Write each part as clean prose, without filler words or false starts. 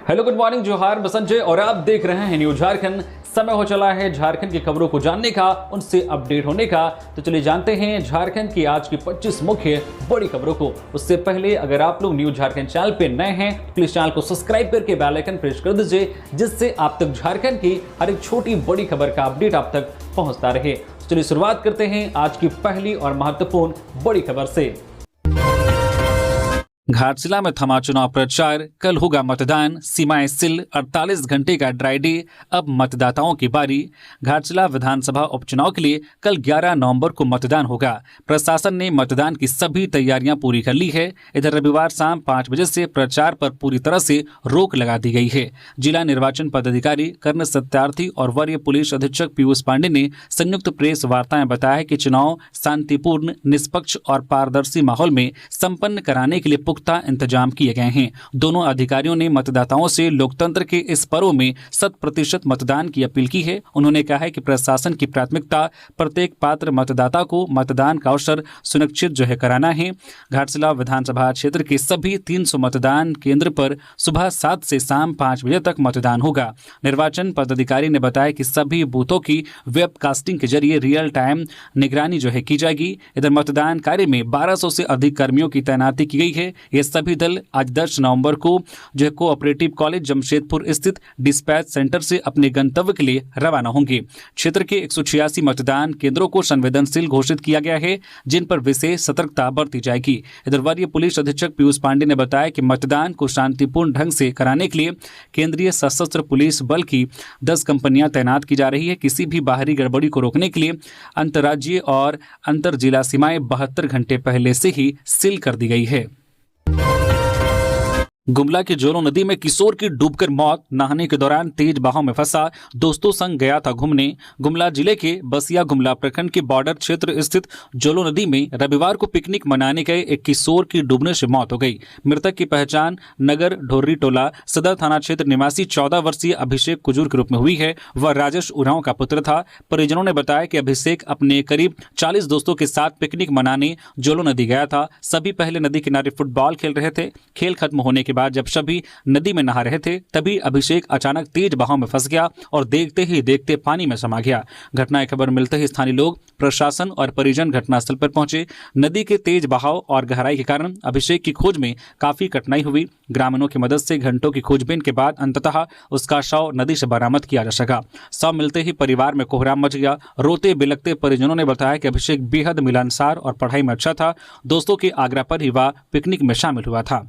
Hello, good morning, जोहार, मैं संजय और आप देख रहे हैं न्यूज झारखंड। समय हो चला है झारखंड की खबरों को जानने का, उनसे अपडेट होने का। तो चलिए जानते हैं झारखंड की आज की 25 मुख्य बड़ी खबरों को। उससे पहले अगर आप लोग न्यूज झारखंड चैनल पे नए हैं तो प्लीज चैनल को सब्सक्राइब करके बेल आइकन प्रेस कर दीजिए, जिससे आप तक झारखंड की हर एक छोटी बड़ी खबर का अपडेट आप तक पहुंचता रहे। तो चलिए शुरुआत करते हैं आज की पहली और महत्वपूर्ण बड़ी खबर से। घाटशिला में थमा चुनाव प्रचार, कल होगा मतदान, सीमाएं सील, 48 घंटे का ड्राई डे, अब मतदाताओं की बारी। घाटशिला विधानसभा उपचुनाव के लिए कल 11 नवंबर को मतदान होगा। प्रशासन ने मतदान की सभी तैयारियां पूरी कर ली है। इधर रविवार शाम 5 बजे से प्रचार पर पूरी तरह से रोक लगा दी गई है। जिला निर्वाचन पदाधिकारी कर्नल सत्यार्थी और वरीय पुलिस अधीक्षक पीयूष पांडे ने संयुक्त प्रेस वार्ता में बताया कि चुनाव शांतिपूर्ण, निष्पक्ष और पारदर्शी माहौल में संपन्न कराने के लिए पुख्ता इंतजाम किए गए हैं। दोनों अधिकारियों ने मतदाताओं से लोकतंत्र के इस पर्व में 100% मतदान की अपील की है। उन्होंने कहा है कि प्रशासन की प्राथमिकता प्रत्येक पात्र मतदाता को मतदान का अवसर सुनिश्चित कराना है। घाटशिला विधानसभा क्षेत्र के सभी 300 मतदान केंद्र पर सुबह 7 से शाम 5 बजे तक मतदान होगा। निर्वाचन पदाधिकारी ने बताया कि सभी बूथों की वेबकास्टिंग के जरिए रियल टाइम निगरानी की जाएगी। इधर मतदान कार्य में 1200 से अधिक कर्मियों की तैनाती की गई है। ये सभी दल आज 10 नवंबर को कोऑपरेटिव कॉलेज जमशेदपुर स्थित डिस्पैच सेंटर से अपने गंतव्य के लिए रवाना होंगे। क्षेत्र के 186 मतदान केंद्रों को संवेदनशील घोषित किया गया है, जिन पर विशेष सतर्कता बरती जाएगी। इधर वरीय पुलिस अधीक्षक पीयूष पांडे ने बताया कि मतदान को शांतिपूर्ण ढंग से कराने के लिए केंद्रीय सशस्त्र पुलिस बल की 10 कंपनियां तैनात की जा रही है। किसी भी बाहरी गड़बड़ी को रोकने के लिए अंतर्राज्यीय और अंतर जिला सीमाएं 72 घंटे पहले से ही सील कर दी गई है। गुमला के जोलो नदी में किशोर की डूबकर मौत, नहाने के दौरान तेज बहाव में फंसा, दोस्तों संग गया था घूमने। गुमला जिले के बसिया गुमला प्रखंड के बॉर्डर क्षेत्र स्थित जोलो नदी में रविवार को पिकनिक मनाने गए एक किशोर की डूबने से मौत हो गई। मृतक की पहचान नगर ढोर्री टोला सदर थाना क्षेत्र निवासी 14 वर्षीय अभिषेक कुजूर के रूप में हुई है। वह राजेश उरांव का पुत्र था। परिजनों ने बताया कि अभिषेक अपने करीब 40 दोस्तों के साथ पिकनिक मनाने जोलो नदी गया था। सभी पहले नदी किनारे फुटबॉल खेल रहे थे। खेल खत्म होने के बाद जब सभी नदी में नहा रहे थे, तभी अभिषेक अचानक तेज बहाव में फंस गया और देखते ही देखते पानी में समा गया। घटना की खबर मिलते ही स्थानीय लोग, प्रशासन और परिजन घटनास्थल पर पहुंचे। नदी के तेज बहाव और गहराई के कारण अभिषेक की खोज में काफी कठिनाई हुई। ग्रामीणों की मदद से घंटों की खोजबीन के बाद अंततः उसका शव नदी से बरामद किया जा सका। शव मिलते ही परिवार में कोहराम मच गया। रोते बिलखते परिजनों ने बताया कि अभिषेक बेहद मिलनसार और पढ़ाई में अच्छा था। दोस्तों के आग्रह पर ही वह पिकनिक में शामिल हुआ था।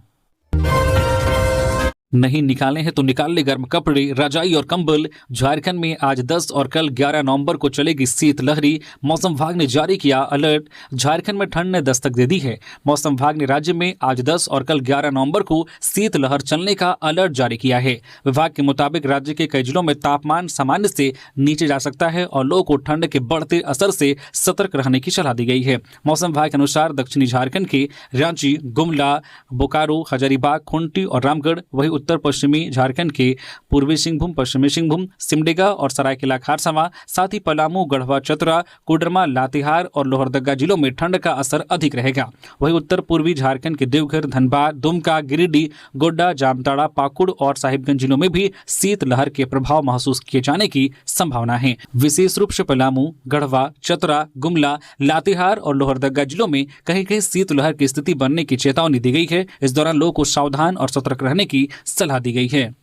नहीं निकाले हैं तो निकाल ले गर्म कपड़े, रजाई और कंबल। झारखंड में आज 10 और कल 11 नवंबर को चलेगी शीतलहरी। मौसम विभाग ने जारी किया अलर्ट। झारखंड में ठंड ने दस्तक दे दी है। मौसम विभाग ने राज्य में आज 10 और कल 11 नवंबर को शीतलहर चलने का अलर्ट जारी किया है। विभाग के मुताबिक राज्य के कई जिलों में तापमान सामान्य से नीचे जा सकता है और लोगों को ठंड के बढ़ते असर से सतर्क रहने की सलाह दी गई है। मौसम विभाग के अनुसार दक्षिणी झारखंड के रांची, गुमला, बोकारो, हजारीबाग, खूंटी और रामगढ़, वही उत्तर पश्चिमी झारखंड के पूर्वी सिंहभूम, पश्चिमी सिंहभूम, सिमडेगा और सरायकेला खारसावा, साथ ही पलामू, गढ़वा, चतरा, कोडरमा, लातेहार और लोहरदगा जिलों में ठंड का असर अधिक रहेगा। वहीं उत्तर पूर्वी झारखंड के देवघर, धनबाद, दुमका, गिरिडीह, गोड्डा, जामताड़ा, पाकुड़ और साहिबगंज जिलों में भी शीतलहर के प्रभाव महसूस किए जाने की संभावना है। विशेष रूप से पलामू, गढ़वा, चतरा, गुमला, लातेहार और लोहरदगा जिलों में कहीं कहीं शीतलहर की स्थिति बनने की चेतावनी दी गई है। इस दौरान लोगों को सावधान और सतर्क रहने की सलाह दी गई है।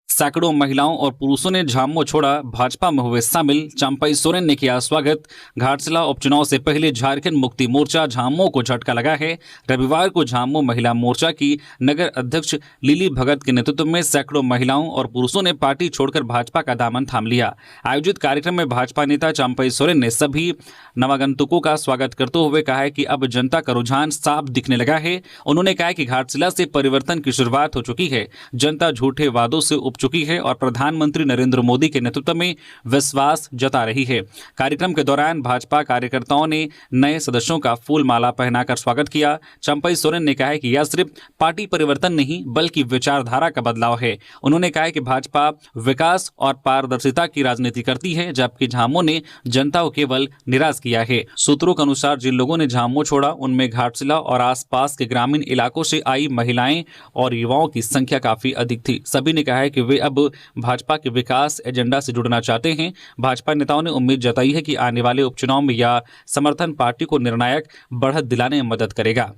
सैकड़ों महिलाओं और पुरुषों ने झामुमो छोड़ा, भाजपा में हुए शामिल, चंपई सोरेन ने किया स्वागत। घाटशिला उपचुनाव से पहले झारखंड मुक्ति मोर्चा झामुमो को झटका लगा है। रविवार को झामुमो महिला मोर्चा की नगर अध्यक्ष लिली भगत के नेतृत्व में सैकड़ों महिलाओं और पुरुषों ने पार्टी छोड़कर भाजपा का दामन थाम लिया। आयोजित कार्यक्रम में भाजपा नेता चंपई सोरेन ने सभी नवागंतुकों का स्वागत करते हुए कहा है कि अब जनता का रुझान साफ दिखने लगा है। उन्होंने कहा कि घाटशिला से परिवर्तन की शुरुआत हो चुकी है। जनता झूठे वादों से उपचुनाव चुकी है और प्रधानमंत्री नरेंद्र मोदी के नेतृत्व में विश्वास जता रही है। कार्यक्रम के दौरान भाजपा कार्यकर्ताओं ने नए सदस्यों का फूल माला पहनाकर स्वागत किया। चंपई सोरेन ने कहा कि यह सिर्फ पार्टी परिवर्तन नहीं बल्कि विचारधारा का बदलाव है। उन्होंने कहा कि भाजपा विकास और पारदर्शिता की राजनीति करती है, जबकि झामुमो ने जनता को केवल निराश किया है। सूत्रों के अनुसार जिन लोगों ने झामुमो छोड़ा उनमें घाटशिला और आसपास के ग्रामीण इलाकों से आई महिलाएं और युवाओं की संख्या काफी अधिक थी। सभी ने कहा है कि वे अब भाजपा के विकास एजेंडा से जुड़ना चाहते हैं। भाजपा नेताओं ने उम्मीद जताई है कि आने वाले उपचुनाव में यह समर्थन पार्टी को निर्णायक बढ़त दिलाने में मदद करेगा।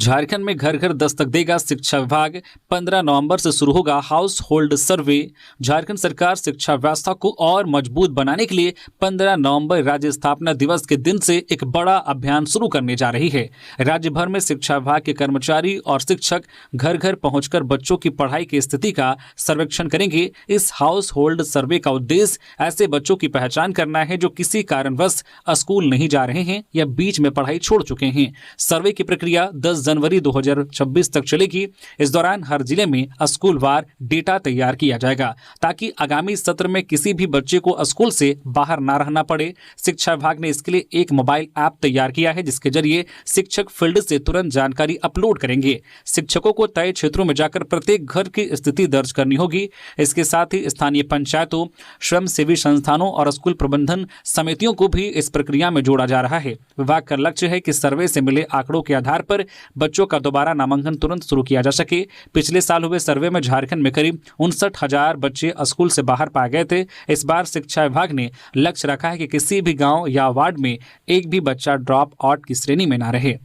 झारखंड में घर घर दस्तक देगा शिक्षा विभाग। 15 नवंबर से शुरू होगा हाउस होल्ड सर्वे। झारखंड सरकार शिक्षा व्यवस्था को और मजबूत बनाने के लिए 15 नवंबर राज्य स्थापना दिवस के दिन से एक बड़ा अभियान शुरू करने जा रही है। राज्य भर में शिक्षा विभाग के कर्मचारी और शिक्षक घर घर पहुंचकर बच्चों की पढ़ाई की स्थिति का सर्वेक्षण करेंगे। इस हाउस होल्ड सर्वे का उद्देश्य ऐसे बच्चों की पहचान करना है जो किसी कारणवश स्कूल नहीं जा रहे हैं या बीच में पढ़ाई छोड़ चुके हैं। सर्वे की प्रक्रिया 10 जनवरी 2026 तक चलेगी। इस दौरान हर जिले में स्कूलवार डेटा तैयार किया जाएगा ताकि आगामी सत्र में किसी भी बच्चे को स्कूल से बाहर ना रहना पड़े। शिक्षा विभाग ने इसके लिए एक मोबाइल ऐप तैयार किया है जिसके जरिए शिक्षक फील्ड से तुरंत जानकारी अपलोड करेंगे। शिक्षकों को तय क्षेत्रों में जाकर प्रत्येक घर की स्थिति दर्ज करनी होगी। इसके साथ ही स्थानीय पंचायतों, स्वयंसेवी संस्थानों और स्कूल प्रबंधन समितियों को भी इस प्रक्रिया में जोड़ा जा रहा है। विभाग का लक्ष्य है कि सर्वे से मिले आंकड़ों के आधार पर बच्चों का दोबारा नामांकन तुरंत शुरू किया जा सके। पिछले साल हुए सर्वे में झारखंड में करीब 59,000 बच्चे स्कूल से बाहर पाए गए थे। इस बार शिक्षा विभाग ने लक्ष्य रखा है कि किसी भी गांव या वार्ड में एक भी बच्चा ड्रॉप आउट की श्रेणी में ना रहे।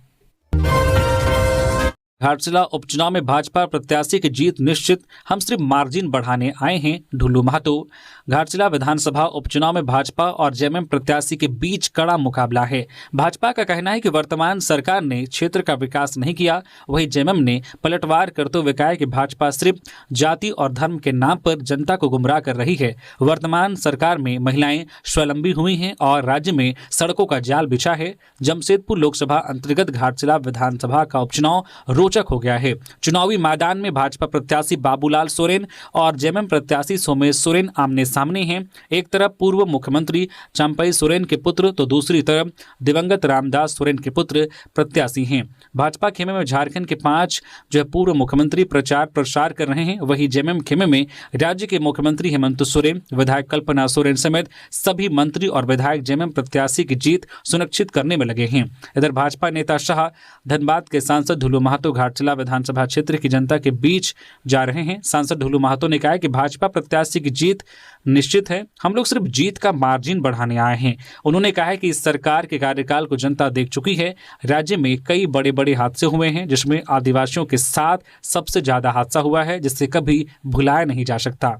घाटशिला उपचुनाव में भाजपा प्रत्याशी की जीत निश्चित, हम सिर्फ मार्जिन बढ़ाने आए हैं, ढुल्लू महतो। घाटशिला विधानसभा उपचुनाव में भाजपा और जेएमएम प्रत्याशी के बीच कड़ा मुकाबला है। भाजपा का कहना है कि वर्तमान सरकार ने क्षेत्र का विकास नहीं किया, वहीं जेएमएम ने पलटवार करते हुए कहा कि भाजपा सिर्फ जाति और धर्म के नाम पर जनता को गुमराह कर रही है। वर्तमान सरकार में महिलाएं स्वावलंबी हुई हैं और राज्य में सड़कों का जाल बिछा है। जमशेदपुर लोकसभा अंतर्गत घाटशिला विधानसभा का उपचुनाव रोचक हो गया है। चुनावी मैदान में भाजपा प्रत्याशी बाबूलाल सोरेन और जेएमएम प्रत्याशी सोमेश सोरेन आमने सामने हैं। एक तरफ पूर्व मुख्यमंत्री चंपई सोरेन के पुत्र तो दूसरी तरफ दिवंगत रामदास सोरेन के पुत्र प्रत्याशी हैं। भाजपा खेमे में झारखंड के 5 पूर्व मुख्यमंत्री प्रचार प्रसार कर रहे हैं। वहीं जेएमएम खेमे में राज्य के मुख्यमंत्री हेमंत सोरेन, विधायक कल्पना सोरेन समेत सभी मंत्री और विधायक जेएमएम प्रत्याशी की जीत सुनिश्चित करने में लगे हैं। इधर भाजपा नेता शाह धनबाद के सांसद ढुल्लू महतो घाटशिला विधानसभा क्षेत्र की जनता के बीच जा रहे हैं। सांसद ढुल्लू महतो ने कहा कि भाजपा प्रत्याशी की जीत निश्चित है, हम लोग सिर्फ जीत का मार्जिन बढ़ाने आए हैं। उन्होंने कहा है कि इस सरकार के कार्यकाल को जनता देख चुकी है। राज्य में कई बड़े बड़े हादसे हुए हैं जिसमें आदिवासियों के साथ सबसे ज्यादा हादसा हुआ है, जिससे कभी भुलाया नहीं जा सकता।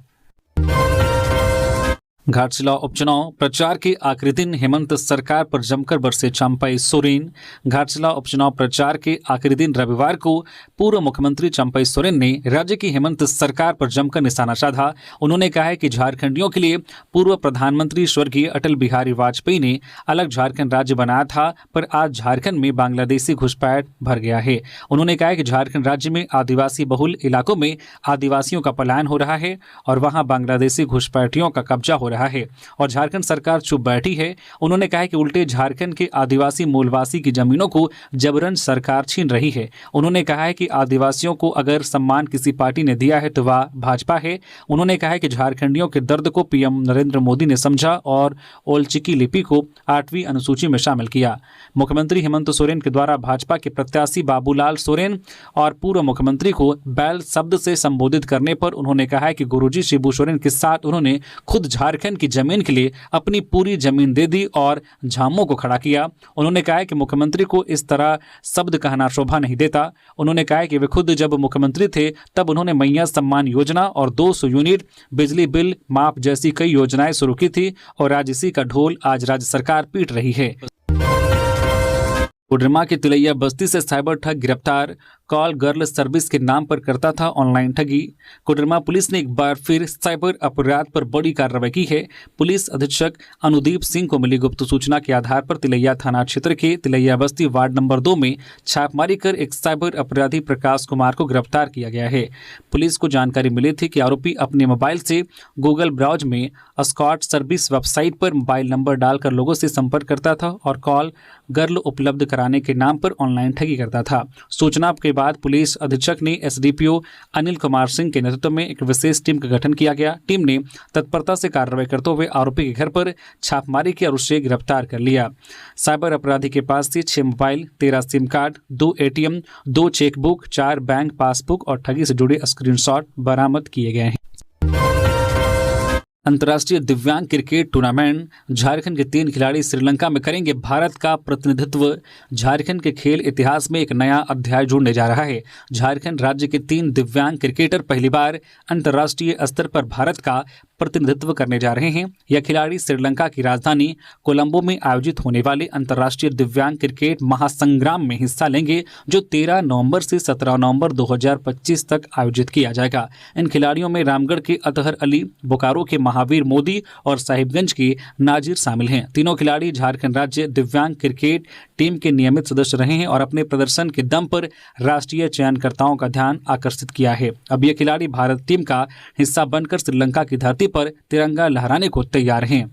घाटशिला उपचुनाव प्रचार के आखिरी दिन हेमंत सरकार पर जमकर बरसे चंपई सोरेन। घाटशिला उपचुनाव प्रचार के आखिरी दिन रविवार को पूर्व मुख्यमंत्री चंपई सोरेन ने राज्य की हेमंत सरकार पर जमकर निशाना साधा। उन्होंने कहा है कि झारखंडियों के लिए पूर्व प्रधानमंत्री स्वर्गीय अटल बिहारी वाजपेयी ने अलग झारखंड राज्य बनाया था, पर आज झारखंड में बांग्लादेशी घुसपैठ भर गया है। उन्होंने कहा कि झारखंड राज्य में आदिवासी बहुल इलाकों में आदिवासियों का पलायन हो रहा है और वहां बांग्लादेशी घुसपैठियों का कब्जा हो रहा है और झारखंड सरकार चुप बैठी है। उन्होंने कहा कि उल्टे झारखंड के आदिवासी मूलवासी की जमीनों को जबरन सरकार छीन रही है। उन्होंने कहा है कि आदिवासियों को अगर सम्मान किसी पार्टी ने दिया है तो वह भाजपा है। उन्होंने कहा है कि झारखंडियों के दर्द को पीएम नरेंद्र मोदी ने समझा और ओलचिकी लिपि को 8वीं अनुसूची में शामिल किया। मुख्यमंत्री हेमंत सोरेन के द्वारा भाजपा के प्रत्याशी बाबूलाल सोरेन और पूर्व मुख्यमंत्री को बैल शब्द से संबोधित करने पर उन्होंने कहा है कि गुरुजी शिबू सोरेन के साथ उन्होंने खुद झारखंड की जमीन के लिए अपनी पूरी जमीन दे दी और झामुमो को खड़ा किया। उन्होंने कहा कि मुख्यमंत्री को इस तरह शब्द कहना शोभा नहीं देता। उन्होंने कहा कि वे खुद जब मुख्यमंत्री थे तब उन्होंने मैया सम्मान योजना और 200 यूनिट बिजली बिल माफ जैसी कई योजनाएं शुरू की थी और आज इसी का ढोल आज राज्य सरकार पीट रही है। कोडरमा के तिलैया बस्ती से साइबर ठग गिरफ्तार, कॉल गर्ल सर्विस के नाम पर करता था ऑनलाइन ठगी। कोडरमा पुलिस ने एक बार फिर साइबर अपराध पर बड़ी कार्रवाई की है। पुलिस अधीक्षक अनुदीप सिंह को मिली गुप्त सूचना के आधार पर तिलैया थाना क्षेत्र के तिलैया बस्ती वार्ड नंबर 2 में छापेमारी कर एक साइबर अपराधी प्रकाश कुमार को गिरफ्तार किया गया है। पुलिस को जानकारी मिली थी कि आरोपी अपने मोबाइल से गूगल ब्राउज में स्कॉट सर्विस वेबसाइट पर मोबाइल नंबर डालकर लोगों से संपर्क करता था और कॉल गर्ल उपलब्ध कराने के नाम पर ऑनलाइन ठगी करता था। सूचना के बाद पुलिस अधीक्षक ने एसडीपीओ अनिल कुमार सिंह के नेतृत्व में एक विशेष टीम का गठन किया गया। टीम ने तत्परता से कार्रवाई करते हुए आरोपी के घर पर छापेमारी की और उसे गिरफ्तार कर लिया। साइबर अपराधी के पास से 6 mobile, 13 SIM card, 2 ATM, 2 chequebook, 4 bank passbook और ठगी से जुड़े स्क्रीनशॉट बरामद किए गए हैं। अंतर्राष्ट्रीय दिव्यांग क्रिकेट टूर्नामेंट, झारखंड के 3 खिलाड़ी श्रीलंका में करेंगे भारत का प्रतिनिधित्व। झारखंड के खेल इतिहास में एक नया अध्याय जुड़ने जा रहा है। झारखंड राज्य के 3 दिव्यांग क्रिकेटर पहली बार अंतर्राष्ट्रीय स्तर पर भारत का प्रतिनिधित्व करने जा रहे हैं। यह खिलाड़ी श्रीलंका की राजधानी कोलंबो में आयोजित होने वाले अंतर्राष्ट्रीय दिव्यांग क्रिकेट महासंग्राम में हिस्सा लेंगे, जो 13 नवंबर से 17 नवंबर 2025 तक आयोजित किया जाएगा। इन खिलाड़ियों में रामगढ़ के अतहर अली, बोकारो के महावीर मोदी और साहिबगंज के नाजिर शामिल हैं। तीनों खिलाड़ी झारखंड राज्य दिव्यांग क्रिकेट टीम के नियमित सदस्य रहे हैं और अपने प्रदर्शन के दम पर राष्ट्रीय चयनकर्ताओं का ध्यान आकर्षित किया है। अब ये खिलाड़ी भारत टीम का हिस्सा बनकर श्रीलंका की धरती पर तिरंगा लहराने को तैयार हैं।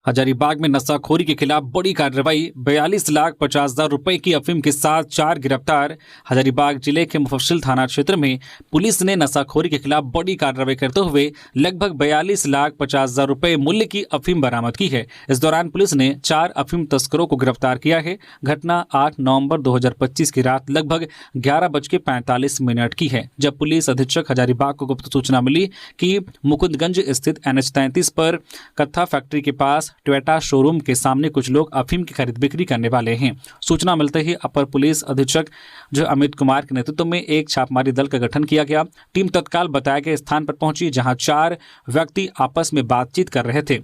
हजारीबाग में नशाखोरी के खिलाफ बड़ी कार्रवाई, 42,50,000 रुपए की अफीम के साथ 4 गिरफ्तार। हजारीबाग जिले के मुफस्सिल थाना क्षेत्र में पुलिस ने नशाखोरी के खिलाफ बड़ी कार्रवाई करते हुए लगभग 42,50,000 रुपए मूल्य की अफीम बरामद की है। इस दौरान पुलिस ने 4 अफीम तस्करों को गिरफ्तार किया है। घटना 8 नवंबर 2025 की रात लगभग 11:45 की है, जब पुलिस अधीक्षक हजारीबाग को गुप्त सूचना मिली कि मुकुंदगंज स्थित NH-33 पर कत्था फैक्ट्री के पास टोयोटा शोरूम के सामने कुछ लोग अफीम की खरीद बिक्री करने वाले हैं। सूचना मिलते ही अपर पुलिस अधीक्षक अमित कुमार के नेतृत्व में एक छापेमारी दल का गठन किया गया। टीम तत्काल बताए गए स्थान पर पहुंची, जहां 4 व्यक्ति आपस में बातचीत कर रहे थे।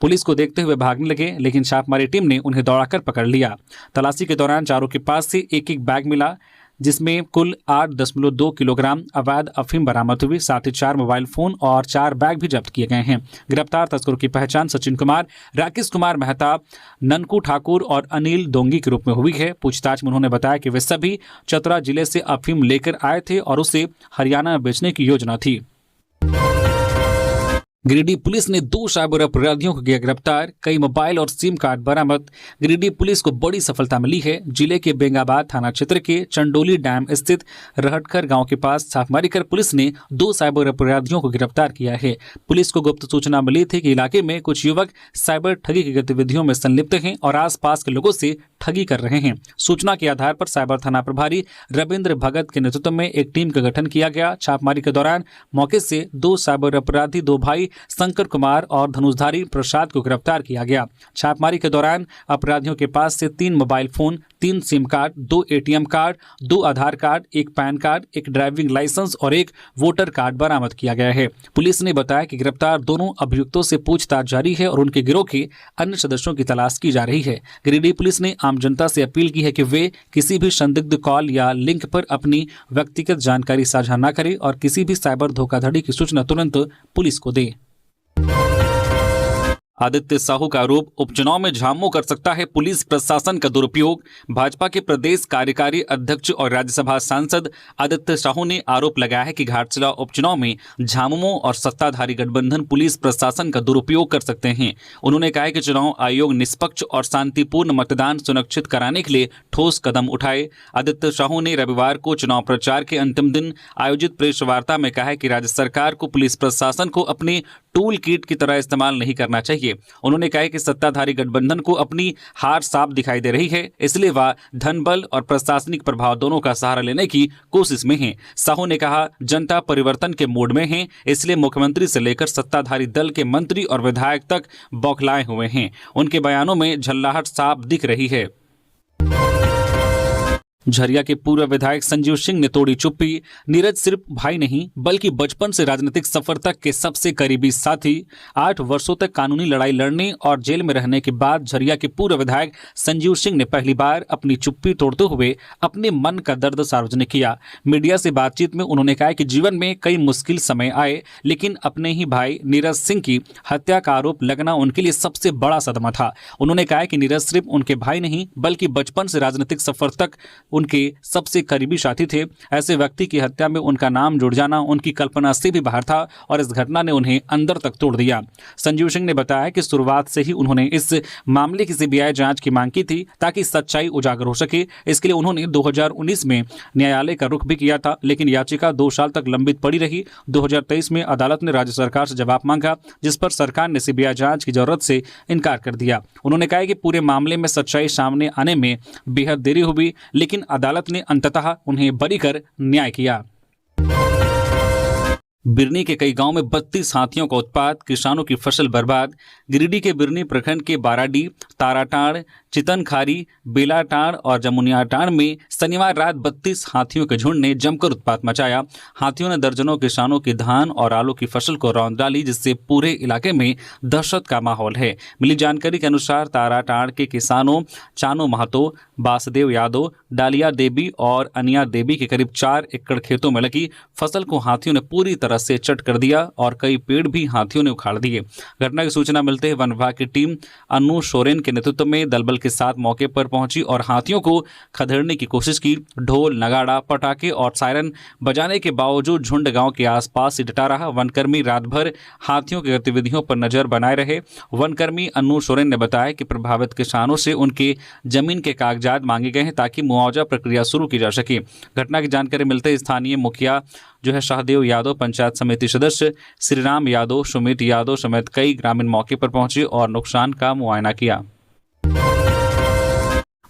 पुलिस को देखते हुए भागने लगे, लेकिन छापेमारी टीम ने उन्हें दौड़ाकर पकड़ लिया। तलाशी के दौरान चारों के पास से एक बैग मिला, जिसमें कुल 8.2 किलोग्राम अवैध अफीम बरामद हुई। साथ ही 4 मोबाइल फोन और 4 बैग भी जब्त किए गए हैं। गिरफ्तार तस्करों की पहचान सचिन कुमार, राकेश कुमार मेहता, ननकू ठाकुर और अनिल दोंगी के रूप में हुई है। पूछताछ में उन्होंने बताया कि वे सभी चतरा जिले से अफीम लेकर आए थे और उसे हरियाणा में बेचने की योजना थी। गिरिडीह पुलिस ने 2 साइबर अपराधियों को किया गिरफ्तार, कई मोबाइल और सिम कार्ड बरामद। गिरिडीह पुलिस को बड़ी सफलता मिली है। जिले के बेंगाबाद थाना क्षेत्र के चंडोली डैम स्थित रहटखर गांव के पास छापेमारी कर पुलिस ने 2 साइबर अपराधियों को गिरफ्तार किया है। पुलिस को गुप्त सूचना मिली थी कि इलाके में कुछ युवक साइबर ठगी की गतिविधियों में संलिप्त हैं और आसपास के लोगों से ठगी कर रहे हैं। सूचना के आधार पर साइबर थाना प्रभारी रविंद्र भगत के नेतृत्व में एक टीम का गठन किया गया। छापेमारी के दौरान मौके से 2 साइबर अपराधी 2 भाई शंकर कुमार और धनुषधारी प्रसाद को गिरफ्तार किया गया। छापेमारी के दौरान अपराधियों के पास से 3 mobile phone, 3 SIM card, 2 ATM card, 2 Aadhaar card, 1 PAN card, 1 driving licence और 1 वोटर कार्ड बरामद किया गया है। पुलिस ने बताया कि गिरफ्तार दोनों अभियुक्तों से पूछताछ जारी है और उनके गिरोह के अन्य सदस्यों की तलाश की जा रही है। गिरिडीह पुलिस ने आम जनता से अपील की है कि वे किसी भी संदिग्ध कॉल या लिंक पर अपनी व्यक्तिगत जानकारी साझा न करें और किसी भी साइबर धोखाधड़ी की सूचना तुरंत पुलिस को दें। आदित्य साहू का आरोप, उपचुनाव में झामुमो कर सकता है पुलिस प्रशासन का दुरुपयोग। भाजपा के प्रदेश कार्यकारी अध्यक्ष और राज्यसभा सांसद आदित्य साहू ने आरोप लगाया है कि घाटशिला उपचुनाव में झामुमो और सत्ताधारी गठबंधन पुलिस प्रशासन का दुरुपयोग कर सकते हैं। उन्होंने कहा है कि चुनाव आयोग निष्पक्ष और शांतिपूर्ण मतदान सुनिश्चित कराने के लिए ठोस कदम उठाए। आदित्य साहू ने रविवार को चुनाव प्रचार के अंतिम दिन आयोजित प्रेस वार्ता में कहा है कि राज्य सरकार को पुलिस प्रशासन को अपने टूल किट की तरह इस्तेमाल नहीं करना चाहिए। उन्होंने कहा कि सत्ताधारी गठबंधन को अपनी हार साफ दिखाई दे रही है, इसलिए वह धन बल और प्रशासनिक प्रभाव दोनों का सहारा लेने की कोशिश में है। साहू ने कहा, जनता परिवर्तन के मूड में है, इसलिए मुख्यमंत्री से लेकर सत्ताधारी दल के मंत्री और विधायक तक बौखलाए हुए हैं। उनके बयानों में झल्लाहट साफ दिख रही है। झरिया के पूर्व विधायक संजीव सिंह ने तोड़ी चुप्पी। नीरज सिर्फ भाई नहीं बल्कि बचपन से राजनीतिक सफर तक के सबसे करीबी साथी। 8 वर्षों तक कानूनी लड़ाई लड़ने और जेल में रहने के बाद झरिया के पूर्व विधायक संजीव सिंह ने पहली बार अपनी चुप्पी तोड़ते हुए अपने मन का दर्द सार्वजनिक किया। मीडिया से बातचीत में उन्होंने कहा कि जीवन में कई मुश्किल समय आए, लेकिन अपने ही भाई नीरज सिंह की हत्या का आरोप लगना उनके लिए सबसे बड़ा सदमा था। उन्होंने कहा कि नीरज सिर्फ उनके भाई नहीं बल्कि बचपन से राजनीतिक सफर तक उनके सबसे करीबी साथी थे। ऐसे व्यक्ति की हत्या में उनका नाम जुड़ जाना उनकी कल्पना से भी बाहर था और इस घटना ने उन्हें अंदर तक तोड़ दिया। संजीव सिंह ने बताया कि शुरुआत से ही उन्होंने इस मामले की सीबीआई जांच की मांग की थी ताकि सच्चाई उजागर हो सके। इसके लिए उन्होंने 2019 में न्यायालय का रुख भी किया था, लेकिन याचिका 2 साल तक लंबित पड़ी रही। 2023 में अदालत ने राज्य सरकार से जवाब मांगा, जिस पर सरकार ने सीबीआई जांच की जरूरत से इनकार कर दिया। उन्होंने कहा कि पूरे मामले में सच्चाई सामने आने में बेहद देरी हुई, लेकिन अदालत ने अंततः उन्हें बरी कर न्याय किया। बिरनी के कई गांव में 32 हाथियों का उत्पात, किसानों की फसल बर्बाद। गिरिडीह के बिरनी प्रखंड के बाराडीह, ताराटाड़, चितनखारी, बेलाटाड़ और जमुनियाटाड़ में शनिवार रात 32 हाथियों के झुंड ने जमकर उत्पात मचाया। हाथियों ने दर्जनों किसानों की धान और आलू की फसल को रौंद डाली, जिससे पूरे इलाके में दहशत का माहौल है। मिली जानकारी के अनुसार ताराटाड़ के किसानों चानो महतो, वासुदेव यादव, डालिया देवी और अनिया देवी के करीब 4 एकड़ खेतों में लगी फसल को हाथियों ने पूरी तरह से चट कर दिया और कई पेड़ भी हाथियों ने उखाड़ दिए। घटना की सूचना मिलते ही वन विभाग की टीम अन्नू सोरेन के नेतृत्व में दलबल के साथ मौके पर पहुंची और हाथियों को खदेड़ने की कोशिश की। ढोल, नगाड़ा, पटाखे और सायरन बजाने के बावजूद झुंड गांव के आसपास ही डटा रहा। वनकर्मी रात भर हाथियों की गतिविधियों पर नजर बनाए रहे। वनकर्मी अन्नू सोरेन ने बताया कि प्रभावित किसानों से उनके जमीन के कागजात मांगे गए हैं ताकि मुआवजा प्रक्रिया शुरू की जा सके। घटना की जानकारी मिलते ही स्थानीय मुखिया जो है शाहदेव यादव, पंचायत समिति सदस्य श्रीराम यादव, सुमित यादव समेत कई ग्रामीण मौके पर पहुंचे और नुकसान का मुआयना किया।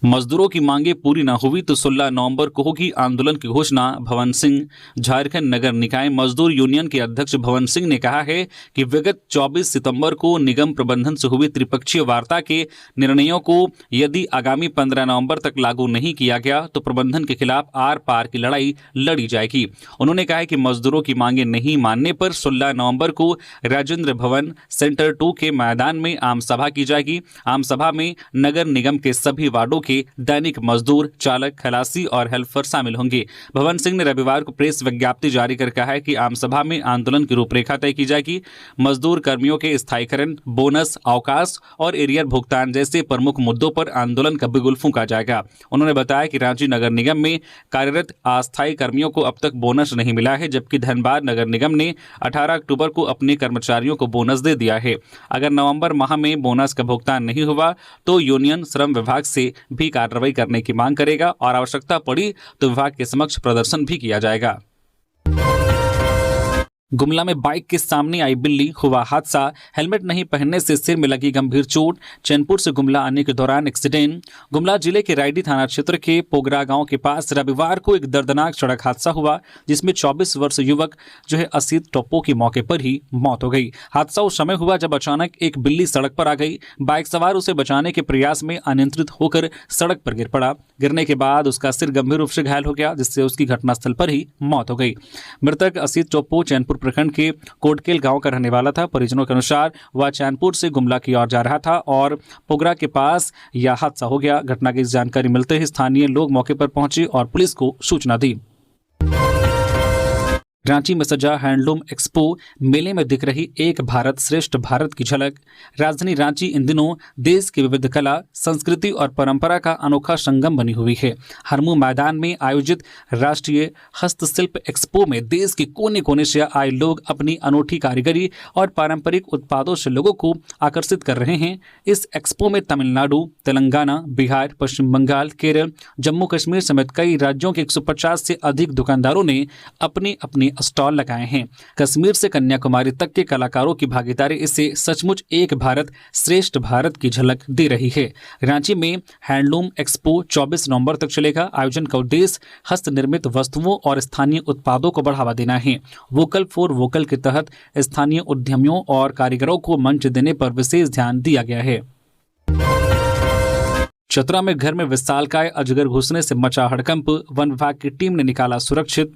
मजदूरों की मांगे पूरी न हुई तो 16 नवंबर को होगी आंदोलन की घोषणा। भवन सिंह, झारखंड नगर निकाय मजदूर यूनियन के अध्यक्ष भवन सिंह ने कहा है कि विगत 24 सितंबर को निगम प्रबंधन से हुई त्रिपक्षीय वार्ता के निर्णयों को यदि आगामी 15 नवंबर तक लागू नहीं किया गया तो प्रबंधन के खिलाफ आर पार की लड़ाई लड़ी जाएगी। उन्होंने कहा कि मजदूरों की मांगे नहीं मानने पर 16 नवंबर को राजेंद्र भवन सेंटर 2 के मैदान में आम सभा की जाएगी। आम सभा में नगर निगम के सभी वार्डों के दैनिक मजदूर, चालक, खलासी और हेल्पर शामिल होंगे। भवन सिंह ने रविवार को प्रेस विज्ञप्ति जारी कर कहा है कि आम सभा में आंदोलन की रूपरेखा तय की जाएगी। मजदूर कर्मियों के स्थायीकरण, बोनस, अवकाश और एरियर भुगतान जैसे प्रमुख मुद्दों पर आंदोलन का बिगुल फूंका जाएगा। उन्होंने बताया कि रांची नगर निगम में कार्यरत अस्थायी कर्मियों को अब तक बोनस नहीं मिला है, जबकि धनबाद नगर निगम ने 18 अक्टूबर को अपने कर्मचारियों को बोनस दे दिया है। अगर नवंबर माह में बोनस का भुगतान नहीं हुआ तो यूनियन श्रम विभाग से भी कार्रवाई करने की मांग करेगा और आवश्यकता पड़ी तो विभाग के समक्ष प्रदर्शन भी किया जाएगा। गुमला में बाइक के सामने आई बिल्ली, हुआ हादसा। हेलमेट नहीं पहनने से सिर में लगी गंभीर चोट। चैनपुर से गुमला आने के दौरान एक्सीडेंट। गुमला जिले के रायडी थाना क्षेत्र के पोगरा गांव के पास रविवार को एक दर्दनाक सड़क हादसा हुआ, जिसमें 24 वर्षीय युवक जो है असीत टोप्पो की मौके पर ही मौत हो गई। हादसा उस समय हुआ जब अचानक एक बिल्ली सड़क पर आ गई। बाइक सवार उसे बचाने के प्रयास में अनियंत्रित होकर सड़क पर गिर पड़ा। गिरने के बाद उसका सिर गंभीर रूप से घायल हो गया, जिससे उसकी घटनास्थल पर ही मौत हो गई। मृतक असीत टोप्पो चैनपुर प्रखंड के कोटकेल गांव का रहने वाला था। परिजनों के अनुसार वह चैनपुर से गुमला की ओर जा रहा था और पोगरा के पास यह हादसा हो गया। घटना की जानकारी मिलते ही स्थानीय लोग मौके पर पहुंचे और पुलिस को सूचना दी। रांची में सजा हैंडलूम एक्सपो, मेले में दिख रही एक भारत श्रेष्ठ भारत की झलक। राजधानी रांची इन दिनों देश की विविध कला, संस्कृति और परंपरा का अनोखा संगम बनी हुई है। हरमू मैदान में आयोजित राष्ट्रीय हस्तशिल्प एक्सपो में देश के कोने कोने से आए लोग अपनी अनोखी कारीगरी और पारंपरिक उत्पादों से लोगों को आकर्षित कर रहे हैं। इस एक्सपो में तमिलनाडु, तेलंगाना, बिहार, पश्चिम बंगाल, केरल, जम्मू कश्मीर समेत कई राज्यों के 150 से अधिक दुकानदारों ने अपनी अपनी स्टॉल लगाए हैं। कश्मीर से कन्याकुमारी तक के कलाकारों की भागीदारी इसे सचमुच एक भारत श्रेष्ठ भारत की झलक दे रही है। रांची में हैंडलूम एक्सपो 24 नवंबर तक चलेगा। आयोजन का उद्देश्य हस्त निर्मित वस्तुओं और स्थानीय उत्पादों को बढ़ावा देना है। वोकल फॉर वोकल के तहत स्थानीय उद्यमियों और कारीगरों को मंच देने पर विशेष ध्यान दिया गया है। चतरा में घर में विशालकाय अजगर घुसने से मचा हड़कंप, वन विभाग की टीम ने निकाला सुरक्षित।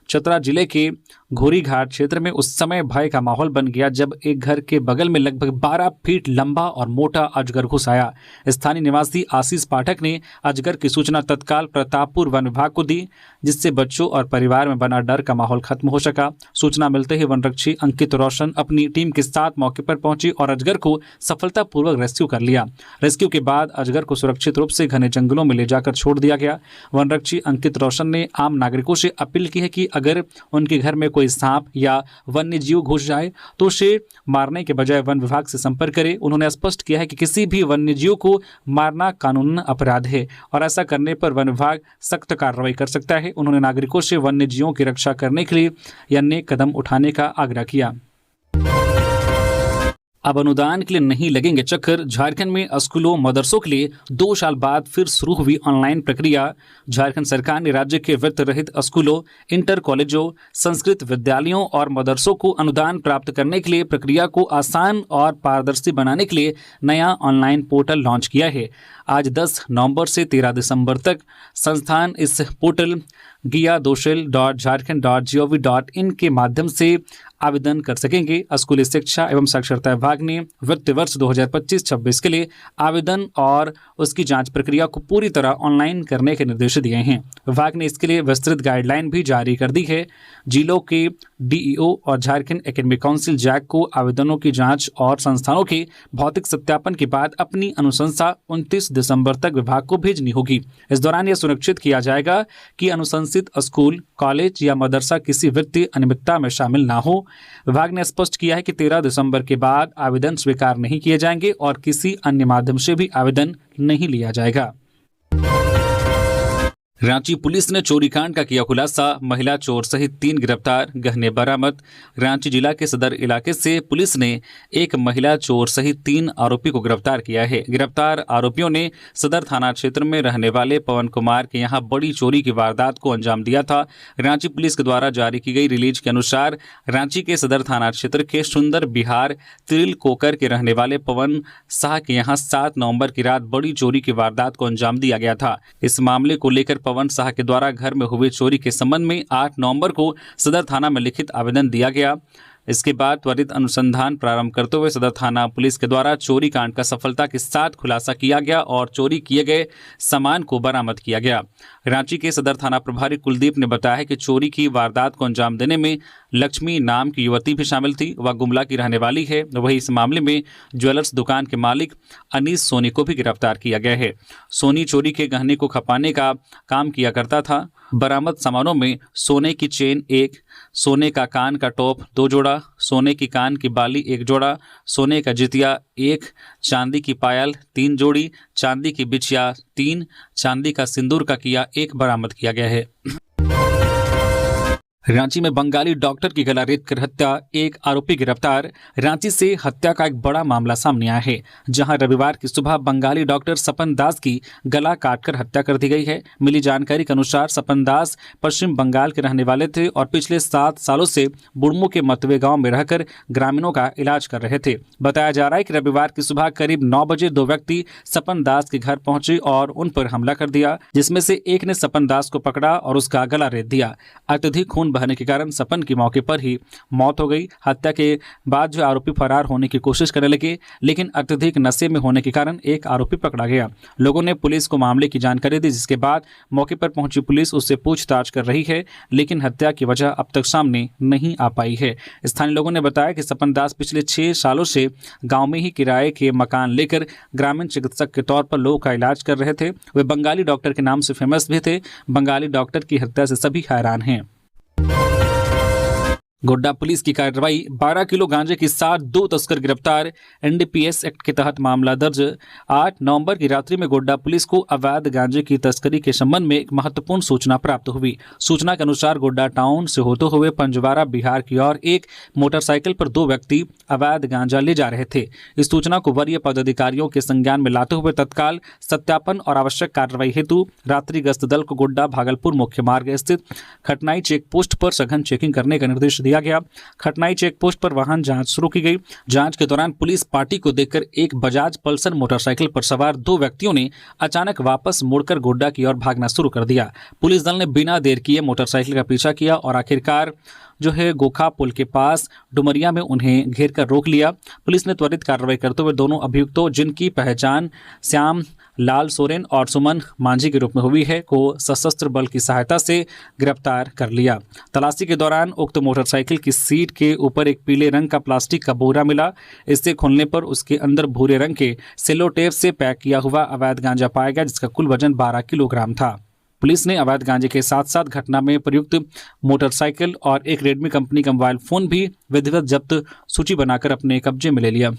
चतरा जिले के घोरीघाट क्षेत्र में उस समय भय का माहौल बन गया जब एक घर के बगल में लगभग 12 फीट लंबा और मोटा अजगर घुस आया। स्थानीय निवासी आशीष पाठक ने अजगर की सूचना तत्काल प्रतापपुर वन विभाग को दी, जिससे बच्चों और परिवार में बना डर का माहौल खत्म हो सका। सूचना मिलते ही वनरक्षी अंकित रोशन अपनी टीम के साथ मौके पर पहुंची और अजगर को सफलतापूर्वक रेस्क्यू कर लिया। रेस्क्यू के बाद अजगर को सुरक्षित रूप से घने जंगलों में ले जाकर छोड़ दिया गया। वनरक्षी अंकित रोशन ने आम नागरिकों से अपील की है कि अगर उनके घर में कोई सांप या वन्य जीव घुस जाए तो उसे मारने के बजाय वन विभाग से संपर्क करें। उन्होंने स्पष्ट किया है कि किसी भी वन्य जीव को मारना कानूनन अपराध है और ऐसा करने पर वन विभाग सख्त कार्रवाई कर सकता है। उन्होंने नागरिकों से वन्य जीवों की रक्षा करने के लिए ये अनेक कदम उठाने का आग्रह किया। अब अनुदान के लिए नहीं लगेंगे चक्कर, झारखंड में स्कूलों मदरसों के लिए 2 साल बाद फिर शुरू हुई ऑनलाइन प्रक्रिया। झारखंड सरकार ने राज्य के वित्त रहित स्कूलों, इंटर कॉलेजों, संस्कृत विद्यालयों और मदरसों को अनुदान प्राप्त करने के लिए प्रक्रिया को आसान और पारदर्शी बनाने के लिए नया ऑनलाइन पोर्टल लॉन्च किया है। आज 10 नवंबर से 13 दिसंबर तक संस्थान इस पोर्टल giya.dosel.jharkhand.gov.in के माध्यम से आवेदन कर सकेंगे। स्कूली शिक्षा एवं साक्षरता विभाग ने वित्त वर्ष 2025-26 के लिए आवेदन और उसकी जांच प्रक्रिया को पूरी तरह ऑनलाइन करने के निर्देश दिए हैं। विभाग ने इसके लिए विस्तृत गाइडलाइन भी जारी कर दी है। जिलों के डीईओ और झारखंड एकेडमिक काउंसिल जैक को आवेदनों की जांच और संस्थानों के भौतिक सत्यापन के बाद अपनी अनुशंसा 29 दिसंबर तक विभाग को भेजनी होगी। इस दौरान यह सुनिश्चित किया जाएगा कि अनुशंसित स्कूल, कॉलेज या मदरसा किसी वित्तीय अनियमितता में शामिल ना हो। विभाग ने स्पष्ट किया है कि 13 दिसंबर के बाद आवेदन स्वीकार नहीं किए जाएंगे और किसी अन्य माध्यम से भी आवेदन नहीं लिया जाएगा। रांची पुलिस ने चोरी कांड का किया खुलासा, महिला चोर सहित 3 गिरफ्तार, गहने बरामद। रांची जिला के सदर इलाके से पुलिस ने एक महिला चोर सहित 3 आरोपी को गिरफ्तार किया है। गिरफ्तार आरोपियों ने सदर थाना क्षेत्र में रहने वाले पवन कुमार के यहां बड़ी चोरी की वारदात को अंजाम दिया था। रांची पुलिस के द्वारा जारी की गई रिलीज के अनुसार रांची के सदर थाना क्षेत्र के सुंदर बिहार तिरिल कोकर के रहने वाले पवन शाह के यहाँ 7 नवम्बर की रात बड़ी चोरी की वारदात को अंजाम दिया गया था। इस मामले को लेकर पवन शाह के द्वारा घर में हुई चोरी के संबंध में 8 नवंबर को सदर थाना में लिखित आवेदन दिया गया। इसके बाद त्वरित अनुसंधान प्रारंभ करते हुए सदर थाना पुलिस के द्वारा चोरी कांड का सफलता के साथ खुलासा किया गया और चोरी किए गए सामान को बरामद किया गया। रांची के सदर थाना प्रभारी कुलदीप ने बताया है कि चोरी की वारदात को अंजाम देने में लक्ष्मी नाम की युवती भी शामिल थी। वह गुमला की रहने वाली है। वहीं इस मामले में ज्वेलर्स दुकान के मालिक अनीस सोनी को भी गिरफ्तार किया गया है। सोनी चोरी के गहने को खपाने का काम किया करता था। बरामद सामानों में सोने की चेन 1, सोने का कान का टॉप 2 जोड़ा, सोने की कान की बाली 1 जोड़ा, सोने का जितिया 1, चांदी की पायल 3 जोड़ी, चांदी की बिछिया 3, चांदी का सिंदूर का किया 1 बरामद किया गया है। रांची में बंगाली डॉक्टर की गला रेत कर हत्या, 1 आरोपी गिरफ्तार। रांची से हत्या का एक बड़ा मामला सामने आया है, जहां रविवार की सुबह बंगाली डॉक्टर सपन दास की गला काटकर हत्या कर दी गई है। मिली जानकारी के अनुसार सपन दास पश्चिम बंगाल के रहने वाले थे और पिछले 7 सालों से बुड़मू के मतवे गांव में रहकर ग्रामीणों का इलाज कर रहे थे। बताया जा रहा है कि रविवार की सुबह करीब 9 बजे 2 व्यक्ति सपन दास के घर पहुंचे और उन पर हमला कर दिया, जिसमें से एक ने सपन दास को पकड़ा और उसका गला रेत दिया। अत्यधिक खून बहने के कारण सपन की मौके पर ही मौत हो गई। हत्या के बाद जो आरोपी फरार होने की कोशिश करने लगे, लेकिन अत्यधिक नशे में होने के कारण एक आरोपी पकड़ा गया। लोगों ने पुलिस को मामले की जानकारी दी, जिसके बाद मौके पर पहुंची पुलिस उससे पूछताछ कर रही है, लेकिन हत्या की वजह अब तक सामने नहीं आ पाई है। स्थानीय लोगों ने बताया कि सपन दास पिछले 6 सालों से गाँव में ही किराए के मकान लेकर ग्रामीण चिकित्सक के तौर पर लोगों का इलाज कर रहे थे। वे बंगाली डॉक्टर के नाम से फेमस भी थे। बंगाली डॉक्टर की हत्या से सभी हैरान हैं। गोड्डा पुलिस की कार्रवाई, 12 किलो गांजे के साथ 2 तस्कर गिरफ्तार। एनडीपीएस एक्ट के तहत मामला दर्ज। 8 नवंबर की रात्रि में गोड्डा पुलिस को अवैध गांजे की तस्करी के संबंध में एक महत्वपूर्ण सूचना प्राप्त हुई। सूचना के अनुसार गोड्डा टाउन से होते हुए पंजवारा बिहार की ओर एक मोटरसाइकिल पर 2 व्यक्ति अवैध गांजा ले जा रहे थे। इस सूचना को वरीय पदाधिकारियों के संज्ञान में लाते हुए तत्काल सत्यापन और आवश्यक कार्रवाई हेतु रात्रि गश्त दल को गोड्डा भागलपुर मुख्य मार्ग स्थित खटनाई चेक पोस्ट पर सघन चेकिंग करने का निर्देश दिया गया। खटनाई चेक पोस्ट पर वाहन जांच शुरू की गई। जांच के दौरान पुलिस पार्टी को देखकर एक बजाज पल्सर मोटरसाइकिल पर सवार 2 व्यक्तियों ने अचानक वापस मुड़कर गोड्डा की ओर भागना शुरू कर दिया। पुलिस दल ने बिना देर किए मोटरसाइकिल का पीछा किया और आखिरकार गोखा पुल के पास डुमरिया में उन्हें घेर कर रोक लिया। पुलिस ने त्वरित कार्रवाई करते हुए दोनों अभियुक्तों, जिनकी पहचान श्याम लाल सोरेन और सुमन मांझी के रूप में हुई है, को सशस्त्र बल की सहायता से गिरफ्तार कर लिया। तलाशी के दौरान उक्त मोटरसाइकिल की सीट के ऊपर एक पीले रंग का प्लास्टिक का बोरा मिला। इससे खोलने पर उसके अंदर भूरे रंग के सेलो टेप से पैक किया हुआ अवैध गांजा पाया गया, जिसका कुल वजन 12 किलोग्राम था। पुलिस ने अवैध गांजे के साथ साथ घटना में प्रयुक्त मोटरसाइकिल और एक रेडमी कंपनी का मोबाइल फोन भी विधिवत जब्त सूची बनाकर अपने कब्जे में ले लिया।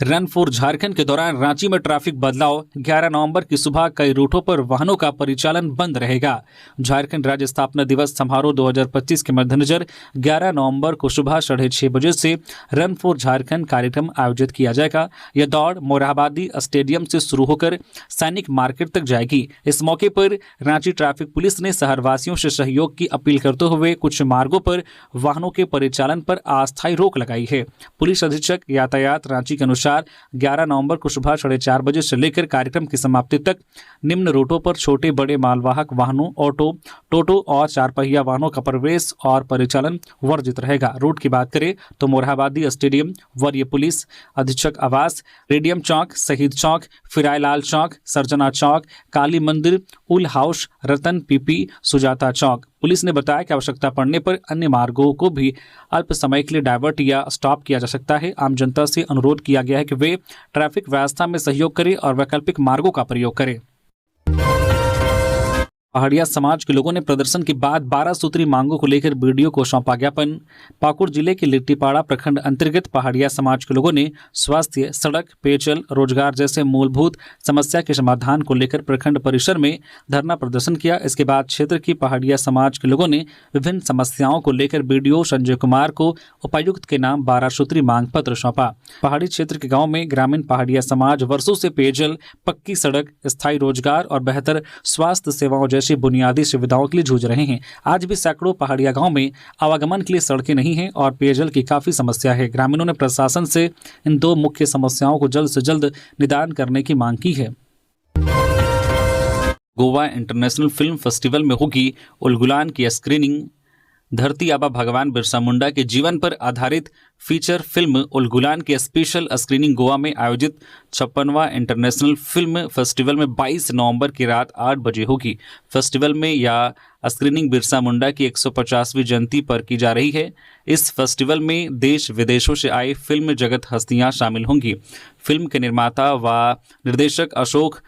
रन फॉर झारखंड के दौरान रांची में ट्रैफिक बदलाव। 11 नवंबर की सुबह कई रूटों पर वाहनों का परिचालन बंद रहेगा। झारखंड राज्य स्थापना दिवस समारोह 2025 के मद्देनजर 11 नवंबर को सुबह 6:30 बजे से रन फॉर झारखंड कार्यक्रम आयोजित किया जाएगा। यह दौड़ मोरहाबादी स्टेडियम से शुरू होकर सैनिक मार्केट तक जाएगी। इस मौके पर रांची ट्रैफिक पुलिस ने शहरवासियों से सहयोग की अपील करते हुए कुछ मार्गों पर वाहनों के परिचालन पर अस्थायी रोक लगाई है। पुलिस अधीक्षक यातायात रांची के अनुसार 11 नवंबर को सुबह 4:30 बजे से लेकर कार्यक्रम की समाप्ति तक निम्न रूटों पर छोटे बड़े मालवाहक वाहनों, ऑटो, टोटो और 4 पहिया वाहनों का प्रवेश और परिचालन वर्जित रहेगा। रूट की बात करें तो मोरहाबादी स्टेडियम, वरीय पुलिस अधीक्षक आवास, रेडियम चौक, शहीद चौक, फिरायलाल चौक, सर्जना चौक, काली मंदिर, उल हाउस, रतन पीपी, सुजाता चौक। पुलिस ने बताया कि आवश्यकता पड़ने पर अन्य मार्गों को भी अल्प समय के लिए डायवर्ट या स्टॉप किया जा सकता है। आम जनता से अनुरोध किया गया है कि वे ट्रैफिक व्यवस्था में सहयोग करें और वैकल्पिक मार्गों का प्रयोग करें। पहाड़िया समाज के लोगों ने प्रदर्शन के बाद 12 सूत्री मांगों को लेकर बीडीओ को सौंपा ज्ञापन। पाकुड़ जिले के लिट्टीपाड़ा प्रखंड अंतर्गत पहाड़िया समाज के लोगों ने स्वास्थ्य, सड़क, पेयजल, रोजगार जैसे मूलभूत समस्या के समाधान को लेकर प्रखंड परिसर में धरना प्रदर्शन किया। इसके बाद क्षेत्र की पहाड़िया समाज के लोगों ने विभिन्न समस्याओं को लेकर बीडीओ संजय कुमार को उपायुक्त के नाम 12 सूत्री मांग पत्र सौंपा। पहाड़ी क्षेत्र के गाँव में ग्रामीण पहाड़िया समाज वर्षों से पेयजल, पक्की सड़क, स्थायी रोजगार और बेहतर स्वास्थ्य सेवाओं जैसी बुनियादी सुविधाओं के लिए जूझ रहे हैं। आज भी सैकड़ों पहाड़िया गांव में आवागमन के लिए सड़कें नहीं हैं और पेयजल की काफी समस्या है। ग्रामीणों ने प्रशासन से इन 2 मुख्य समस्याओं को जल्द से जल्द निदान करने की मांग की है। गोवा इंटरनेशनल फिल्म फेस्टिवल में होगी उलगुलान की स्क्रीनिंग। धरती आबा भगवान बिरसा मुंडा के जीवन पर आधारित फीचर फिल्म उलगुलान की स्पेशल स्क्रीनिंग गोवा में आयोजित 56वां इंटरनेशनल फिल्म फेस्टिवल में 22 नवंबर की रात 8 बजे होगी। फेस्टिवल में यह स्क्रीनिंग बिरसा मुंडा की 150वीं जयंती पर की जा रही है। इस फेस्टिवल में देश विदेशों से आए फिल्म जगत हस्तियां शामिल होंगी। फिल्म के निर्माता व निर्देशक अशोक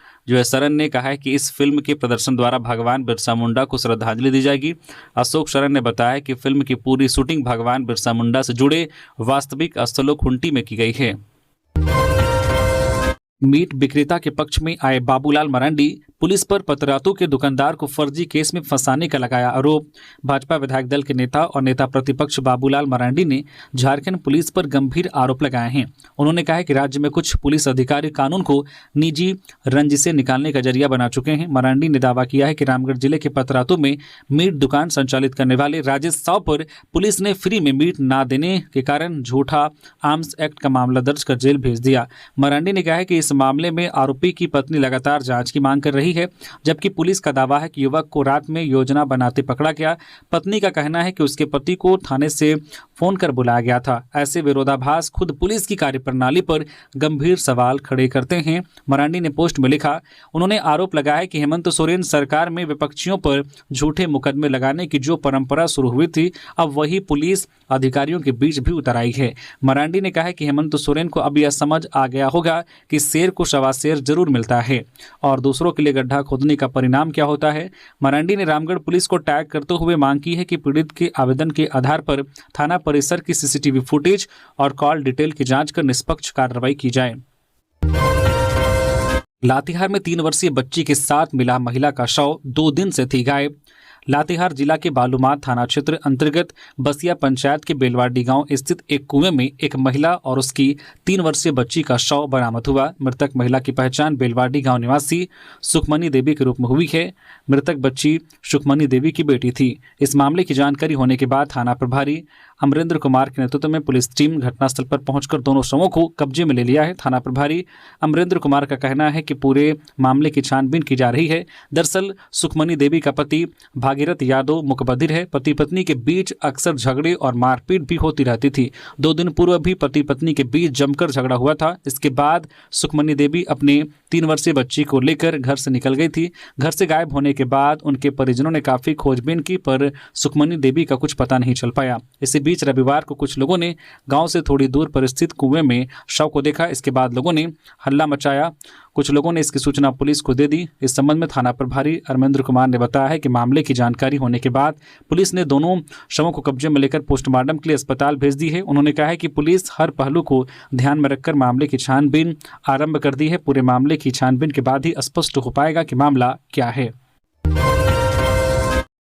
शरण ने कहा है कि इस फिल्म के प्रदर्शन द्वारा भगवान बिरसा मुंडा को श्रद्धांजलि दी जाएगी। अशोक शरण ने बताया कि फिल्म की पूरी शूटिंग भगवान बिरसा मुंडा से जुड़े वास्तविक स्थलों खुंटी में की गई है। मीट विक्रेता के पक्ष में आए बाबूलाल मरांडी, पुलिस पर पतरातू के दुकानदार को फर्जी केस में फंसाने का लगाया आरोप। भाजपा विधायक दल के नेता और नेता प्रतिपक्ष बाबूलाल मरांडी ने झारखंड पुलिस पर गंभीर आरोप लगाए हैं। उन्होंने कहा है कि राज्य में कुछ पुलिस अधिकारी कानून को निजी रंजिशें निकालने का जरिया बना चुके हैं। मरांडी ने दावा किया है कि रामगढ़ जिले के पतरातू में मीट दुकान संचालित करने वाले राजेश साव पर पुलिस ने फ्री में मीट न देने के कारण झूठा आर्म्स एक्ट का मामला दर्ज कर जेल भेज दिया। मरांडी ने कहा है कि इस मामले में आरोपी की पत्नी लगातार जांच की मांग कर रही है, जबकि पुलिस का दावा है कि युवक को रात में योजना बनाते पकड़ा गया। पत्नी का कहना है कि उसके पति को थाने से फोन कर बुलाया गया था। ऐसे विरोधाभास खुद पुलिस की कार्यप्रणाली पर गंभीर सवाल खड़े करते हैं। मरांडी ने पोस्ट में लिखा, उन्होंने आरोप लगाया कि हेमंत सोरेन सरकार में विपक्षियों पर झूठे मुकदमे लगाने की जो परंपरा शुरू हुई थी, अब वही पुलिस अधिकारियों के बीच भी उतर आई है। मरांडी ने कहा है कि हेमंत सोरेन को अब यह समझ आ गया होगा कि शेर को सवा शेर जरूर मिलता है और दूसरों के लिए गड्ढा खोदने का परिणाम क्या होता है। मरांडी ने रामगढ़ पुलिस को टैग करते हुए मांग की है कि पीड़ित के आवेदन के आधार पर थाना परिसर की सीसीटीवी फुटेज और कॉल डिटेल की जांच कर निष्पक्ष कार्रवाई की जाए। लातेहार में 3 वर्षीय बच्ची के साथ मिला महिला का शव 2 दिन से थी गायब। लातेहार जिला के बालूमाथ थाना क्षेत्र अंतर्गत बसिया पंचायत के बेलवाडी गांव स्थित एक कुएं में एक महिला और उसकी 3 वर्षीय बच्ची का शव बरामद हुआ। मृतक महिला की पहचान बेलवाडी गांव निवासी सुखमनी देवी के रूप में हुई है। मृतक बच्ची सुखमनी देवी की बेटी थी। इस मामले की जानकारी होने के बाद थाना प्रभारी अमरेंद्र कुमार के नेतृत्व में पुलिस टीम घटनास्थल पर पहुंचकर दोनों शवों को कब्जे में ले लिया है। थाना प्रभारी अमरेंद्र कुमार का कहना है कि पूरे मामले की छानबीन की जा रही है। दरअसल सुखमनी देवी का पति भागीरथ यादव मुकबधिर है। पति पत्नी के बीच अक्सर झगड़े और मारपीट भी होती रहती थी। 2 दिन पूर्व भी पति पत्नी के बीच जमकर झगड़ा हुआ था। इसके बाद सुखमनी देवी अपने 3 वर्षीय बच्ची को लेकर घर से निकल गई थी। घर से गायब होने के बाद उनके परिजनों ने काफी खोजबीन की, पर सुखमनी देवी का कुछ पता नहीं चल पाया। इसी बीच रविवार को कुछ लोगों ने गांव से थोड़ी दूर पर स्थित कुएं में शव को देखा। इसके बाद लोगों ने हल्ला मचाया। कुछ लोगों ने इसकी सूचना पुलिस को दे दी। इस संबंध में थाना प्रभारी अरविंद्र कुमार ने बताया है कि मामले की जानकारी होने के बाद पुलिस ने दोनों शवों को कब्जे में लेकर पोस्टमार्टम के लिए अस्पताल भेज दी है। उन्होंने कहा है कि पुलिस हर पहलू को ध्यान में रखकर मामले की छानबीन आरंभ कर दी है। पूरे मामले की छानबीन के बाद ही स्पष्ट हो पाएगा कि मामला क्या है।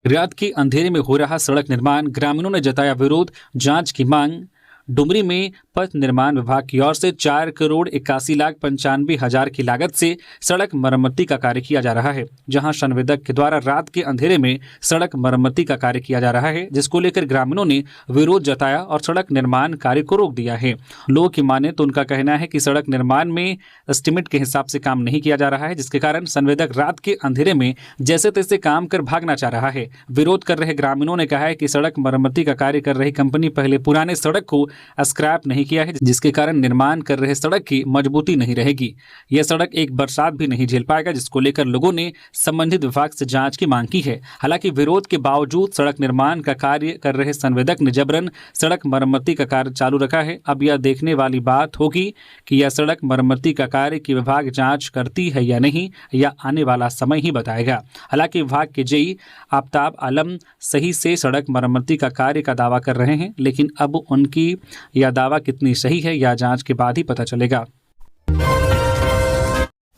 रात के अंधेरे में हो रहा सड़क निर्माण, ग्रामीणों ने जताया विरोध, जांच की मांग। डुमरी में पथ निर्माण विभाग की ओर से 4,81,95,000 की लागत से सड़क मरम्मती का कार्य किया जा रहा है। जहां संवेदक के द्वारा रात के अंधेरे में सड़क मरम्मती का कार्य किया जा रहा है, जिसको लेकर ग्रामीणों ने विरोध जताया और सड़क निर्माण कार्य को रोक दिया है। लोगों की माने तो उनका कहना है कि सड़क निर्माण में एस्टीमेट के हिसाब से काम नहीं किया जा रहा है, जिसके कारण संवेदक रात के अंधेरे में जैसे तैसे काम कर भागना चाह रहा है। विरोध कर रहे ग्रामीणों ने कहा है कि सड़क मरम्मती का कार्य कर रही कंपनी पहले पुराने सड़क को स्क्रैप नहीं किया है, जिसके कारण निर्माण कर रहे सड़क की मजबूती नहीं रहेगी। यह सड़क एक बरसात भी नहीं झेल पाएगा, जिसको लेकर लोगों ने संबंधित विभाग से जांच की मांग की है। हालांकि विरोध के बावजूद सड़क निर्माण का कार्य कर रहे संवेदक ने जबरन सड़क मरम्मती का कार्य चालू रखा है। अब यह देखने वाली बात होगी कि यह सड़क मरम्मती का कार्य की विभाग जांच करती है या नहीं, या आने वाला समय ही बताएगा। हालांकि विभाग के जेई आफ्ताब आलम सही से सड़क मरम्मती का कार्य का दावा कर रहे हैं, लेकिन अब उनकी यह दावा कितनी सही है यह जांच के बाद ही पता चलेगा।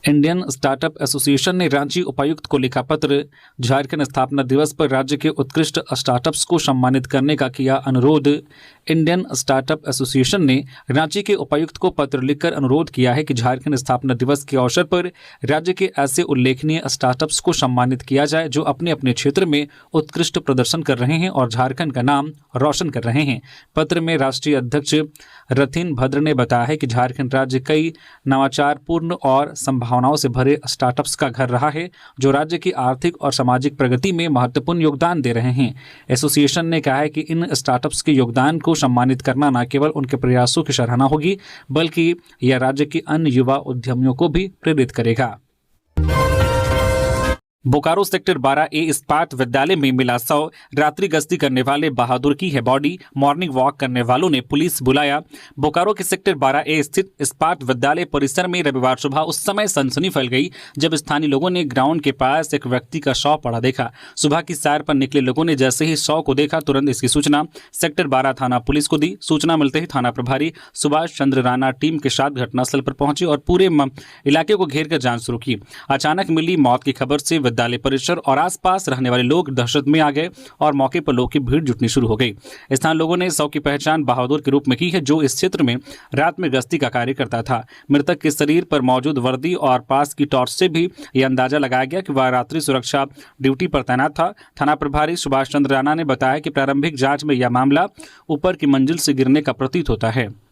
इंडियन स्टार्टअप एसोसिएशन ने रांची उपायुक्त को लिखा पत्र, झारखंड स्थापना दिवस पर राज्य के उत्कृष्ट स्टार्टअप्स को सम्मानित करने का किया अनुरोध। इंडियन स्टार्टअप एसोसिएशन ने रांची के उपायुक्त को पत्र लिखकर अनुरोध किया है कि झारखंड स्थापना दिवस के अवसर पर राज्य के ऐसे उल्लेखनीय स्टार्टअप्स को सम्मानित किया जाए जो अपने अपने क्षेत्र में उत्कृष्ट प्रदर्शन कर रहे हैं और झारखंड का नाम रोशन कर रहे हैं। पत्र में राष्ट्रीय अध्यक्ष रथिन भद्र ने बताया है कि झारखंड राज्य कई नवाचारपूर्ण और संभावनाओं से भरे स्टार्टअप्स का घर रहा है, जो राज्य की आर्थिक और सामाजिक प्रगति में महत्वपूर्ण योगदान दे रहे हैं। एसोसिएशन ने कहा है कि इन स्टार्टअप्स के योगदान को सम्मानित करना न केवल उनके प्रयासों की सराहना होगी, बल्कि यह राज्य के अन्य युवा उद्यमियों को भी प्रेरित करेगा। बोकारो सेक्टर 12A इस्पात विद्यालय में मिला 100 रात्रि गश्ती करने वाले बहादुर की है बॉडी, मॉर्निंग वॉक करने वालों ने पुलिस बुलाया। बोकारो के सेक्टर 12A स्थित इस्पात विद्यालय परिसर में रविवार सुबह उस समय सनसनी फैल गई जब स्थानीय लोगों ने ग्राउंड के पास एक व्यक्ति का शव पड़ा देखा। सुबह की सैर पर निकले लोगों ने जैसे ही शव को देखा तुरंत इसकी सूचना सेक्टर 12 थाना पुलिस को दी। सूचना मिलते ही थाना प्रभारी सुभाष चंद्र राणा टीम के साथ घटनास्थल पर पहुंचे और पूरे इलाके को घेर कर जांच शुरू की। अचानक मिली मौत की खबर से विद्यालय परिसर और आसपास रहने वाले लोग दहशत में आ गए और मौके पर लोगों की भीड़ जुटनी शुरू हो गई। स्थानीय लोगों ने 100 की पहचान बहादुर के रूप में की है, जो इस क्षेत्र में रात में गश्ती का कार्य करता था। मृतक के शरीर पर मौजूद वर्दी और पास की टॉर्च से भी यह अंदाजा लगाया गया कि वह रात्रि सुरक्षा ड्यूटी पर तैनात था। थाना प्रभारी सुभाष चंद्र राणा ने बताया कि प्रारंभिक जांच में यह मामला ऊपर की मंजिल से गिरने का प्रतीत होता है।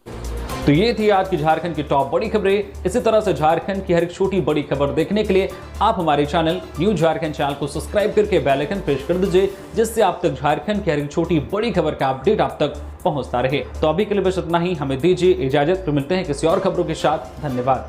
तो ये थी आज की झारखंड की टॉप बड़ी खबरें। इसी तरह से झारखंड की हर एक छोटी बड़ी खबर देखने के लिए आप हमारे चैनल न्यूज झारखंड चैनल को सब्सक्राइब करके बेल आइकन प्रेस कर दीजिए, जिससे आप तक झारखंड की हर एक छोटी बड़ी खबर का अपडेट आप तक पहुंचता रहे। तो अभी के लिए बस इतना ही, हमें दीजिए इजाजत, फिर मिलते हैं किसी और खबरों के साथ। धन्यवाद।